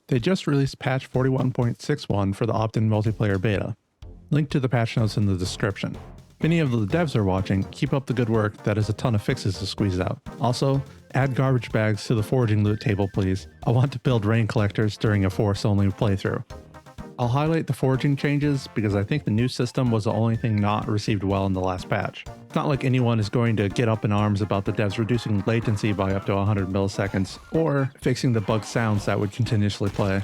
They just released patch 41.61 for the opt-in multiplayer beta. Link to the patch notes in the description. If any of the devs are watching, keep up the good work. That is a ton of fixes to squeeze out. Also, add garbage bags to the foraging loot table please. I want to build rain collectors during a force only playthrough. I'll highlight the foraging changes because I think the new system was the only thing not received well in the last patch. It's not like anyone is going to get up in arms about the devs reducing latency by up to 100 milliseconds or fixing the bug sounds that would continuously play.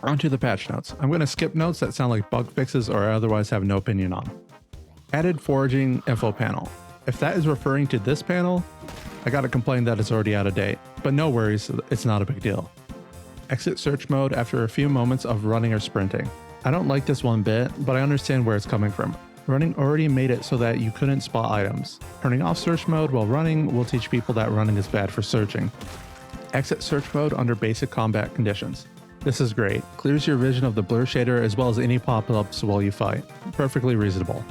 Onto the patch notes. I'm going to skip notes that sound like bug fixes or I otherwise have no opinion on. Added foraging info panel. If that is referring to this panel, I gotta complain that it's already out of date, but no worries, it's not a big deal. Exit search mode after a few moments of running or sprinting. I don't like this one bit, but I understand where it's coming from. Running already made it so that you couldn't spot items. Turning off search mode while running will teach people that running is bad for searching. Exit search mode under basic combat conditions. This is great. Clears your vision of the blur shader as well as any pop-ups while you fight. Perfectly reasonable.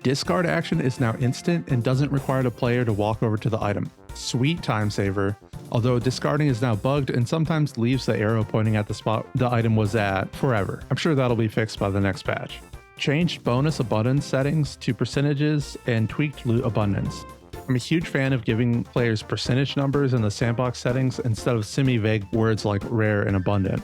Discard action is now instant and doesn't require the player to walk over to the item. Sweet time saver, although discarding is now bugged and sometimes leaves the arrow pointing at the spot the item was at forever. I'm sure that'll be fixed by the next patch. Changed bonus abundance settings to percentages and tweaked loot abundance. I'm a huge fan of giving players percentage numbers in the sandbox settings instead of semi-vague words like rare and abundant.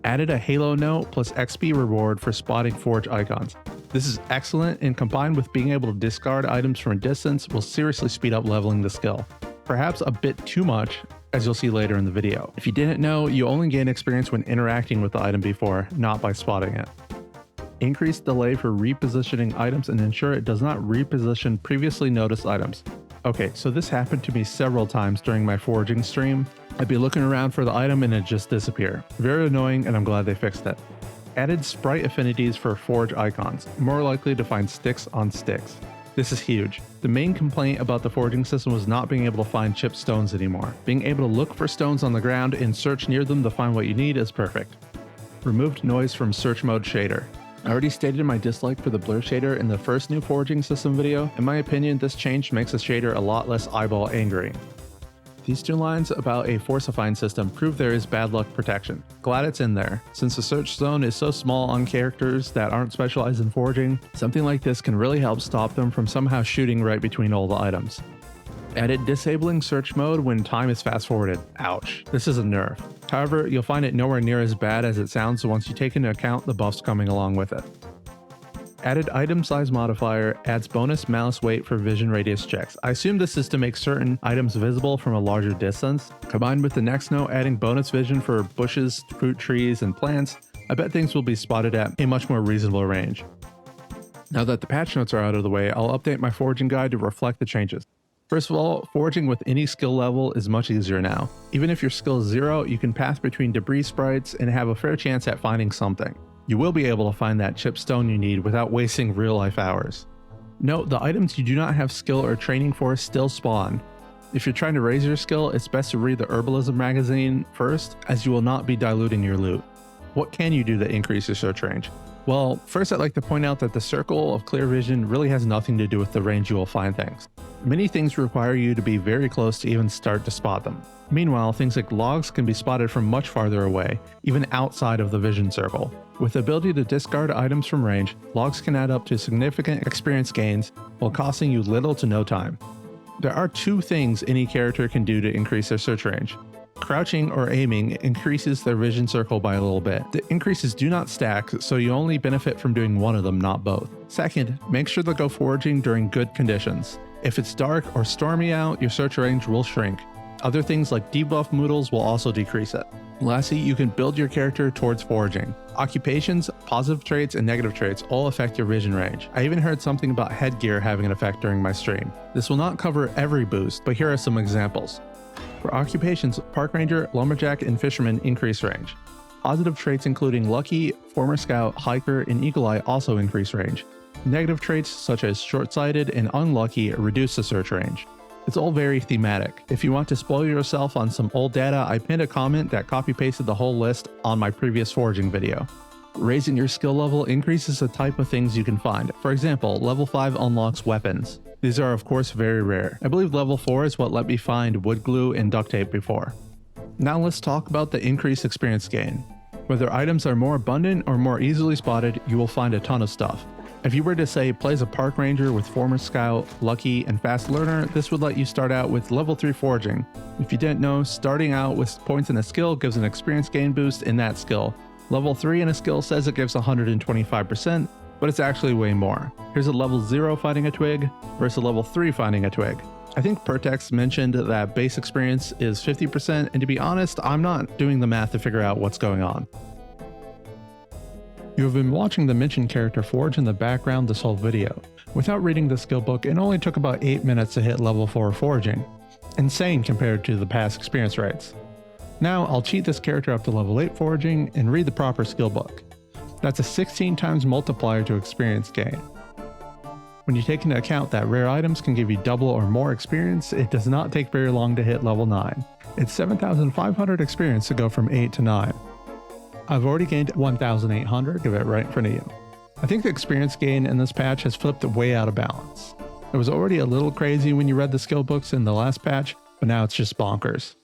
Added a halo note plus XP reward for spotting forge icons. This is excellent and combined with being able to discard items from a distance will seriously speed up leveling the skill. Perhaps a bit too much, as you'll see later in the video. If you didn't know, you only gain experience when interacting with the item before, not by spotting it. Increase delay for repositioning items and ensure it does not reposition previously noticed items. Okay, so this happened to me several times during my foraging stream. I'd be looking around for the item and it'd just disappear. Very annoying, and I'm glad they fixed it. Added sprite affinities for forge icons, more likely to find sticks on sticks. This is huge. The main complaint about the foraging system was not being able to find chipped stones anymore. Being able to look for stones on the ground and search near them to find what you need is perfect. Removed noise from search mode shader. I already stated my dislike for the blur shader in the first new foraging system video. In my opinion, this change makes the shader a lot less eyeball angry. These two lines about a forcifying system prove there is bad luck protection. Glad it's in there. Since the search zone is so small on characters that aren't specialized in foraging, something like this can really help stop them from somehow shooting right between all the items. Added disabling search mode when time is fast forwarded. Ouch. This is a nerf. However, you'll find it nowhere near as bad as it sounds once you take into account the buffs coming along with it. Added item size modifier adds bonus malice weight for vision radius checks. I assume this is to make certain items visible from a larger distance. Combined with the next note adding bonus vision for bushes, fruit trees, and plants, I bet things will be spotted at a much more reasonable range. Now that the patch notes are out of the way, I'll update my foraging guide to reflect the changes. First of all, foraging with any skill level is much easier now. Even if your skill is 0, you can pass between debris sprites and have a fair chance at finding something. You will be able to find that chipped stone you need without wasting real life hours. Note, the items you do not have skill or training for still spawn. If you're trying to raise your skill, it's best to read the herbalism magazine first, as you will not be diluting your loot. What can you do to increase your search range? Well, first I'd like to point out that the circle of clear vision really has nothing to do with the range you will find things. Many things require you to be very close to even start to spot them. Meanwhile, things like logs can be spotted from much farther away, even outside of the vision circle. With the ability to discard items from range, logs can add up to significant experience gains while costing you little to no time. There are two things any character can do to increase their search range. Crouching or aiming increases their vision circle by a little bit. The increases do not stack, so you only benefit from doing one of them, not both. Second, make sure to go foraging during good conditions. If it's dark or stormy out, your search range will shrink. Other things like debuff moodles will also decrease it. Lastly, you can build your character towards foraging. Occupations, positive traits, and negative traits all affect your vision range. I even heard something about headgear having an effect during my stream. This will not cover every boost, but here are some examples. For occupations, Park Ranger, Lumberjack, and Fisherman increase range. Positive traits including Lucky, Former Scout, Hiker, and Eagle Eye also increase range. Negative traits such as Short-Sighted and Unlucky reduce the search range. It's all very thematic. If you want to spoil yourself on some old data, I pinned a comment that copy-pasted the whole list on my previous foraging video. Raising your skill level increases the type of things you can find. For example, level 5 unlocks weapons. These are of course very rare. I believe level 4 is what let me find wood glue and duct tape before. Now let's talk about the increased experience gain. Whether items are more abundant or more easily spotted, you will find a ton of stuff. If you were to say play as a park ranger with former scout, lucky, and fast learner, this would let you start out with level 3 foraging. If you didn't know, starting out with points in a skill gives an experience gain boost in that skill. Level 3 in a skill says it gives 125%, but it's actually way more. Here's a level 0 finding a twig versus a level 3 finding a twig. I think Pertex mentioned that base experience is 50%, and to be honest, I'm not doing the math to figure out what's going on. You have been watching the mentioned character forage in the background this whole video. Without reading the skill book, it only took about 8 minutes to hit level 4 foraging. Insane compared to the past experience rates. Now I'll cheat this character up to level 8 foraging and read the proper skill book. That's a 16 times multiplier to experience gain. When you take into account that rare items can give you double or more experience, it does not take very long to hit level 9. It's 7,500 experience to go from 8 to 9. I've already gained 1,800 of it right in front of you. I think the experience gain in this patch has flipped way out of balance. It was already a little crazy when you read the skill books in the last patch, but now it's just bonkers.